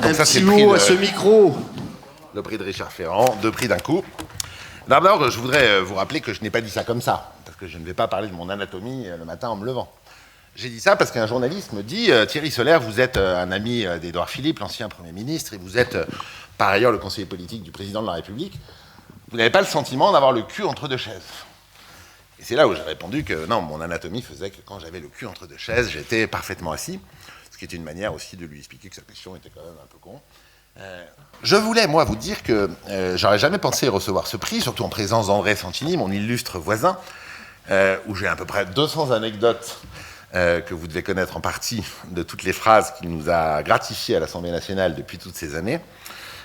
Donc ça, petit mot à ce micro. Le prix de Richard Ferrand, 2 prix d'un coup. D'abord, je voudrais vous rappeler que je n'ai pas dit ça comme ça, parce que je ne vais pas parler de mon anatomie le matin en me levant. J'ai dit ça parce qu'un journaliste me dit « Thierry Solère, vous êtes un ami d'Édouard Philippe, l'ancien Premier ministre, et vous êtes par ailleurs le conseiller politique du président de la République. Vous n'avez pas le sentiment d'avoir le cul entre deux chaises ?» Et c'est là où j'ai répondu que non, mon anatomie faisait que quand j'avais le cul entre deux chaises, j'étais parfaitement assis, ce qui est une manière aussi de lui expliquer que sa question était quand même un peu con. Je voulais, moi, vous dire que j'aurais jamais pensé recevoir ce prix, surtout en présence d'André Santini, mon illustre voisin, où j'ai à peu près 200 anecdotes que vous devez connaître en partie de toutes les phrases qu'il nous a gratifiées à l'Assemblée nationale depuis toutes ces années,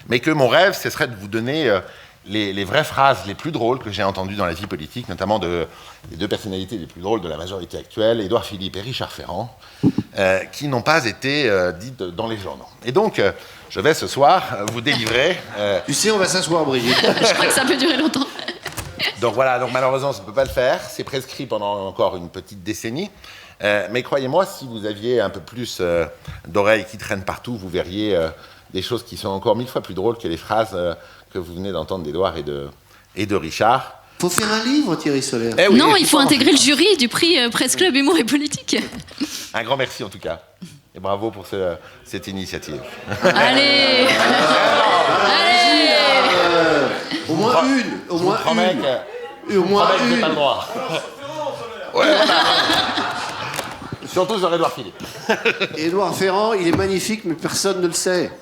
mais que mon rêve, ce serait de vous donner les vraies phrases les plus drôles que j'ai entendues dans la vie politique, notamment des 2 personnalités les plus drôles de la majorité actuelle, Édouard Philippe et Richard Ferrand, qui n'ont pas été dites dans les journaux. Et donc, je vais ce soir vous délivrer... Tu sais, on va s'asseoir, Brigitte. Je crois que ça peut durer longtemps. Donc voilà, donc malheureusement, je ne peux pas le faire. C'est prescrit pendant encore une petite décennie. Mais croyez-moi, si vous aviez un peu plus d'oreilles qui traînent partout, vous verriez des choses qui sont encore 1000 fois plus drôles que les phrases que vous venez d'entendre d'Édouard et de Richard. Faut faire un livre, Thierry Solère. Eh oui, Non, il faut intégrer le jury du prix Presse Club Humour et Politique. Un grand merci en tout cas. Et bravo pour cette initiative. Allez. Allez. Au moins une. Au moins promets une. Au moins j'ai une. pas le droit. Ouais, voilà. Surtout sur Édouard Philippe. Édouard Ferrand, il est magnifique, mais personne ne le sait.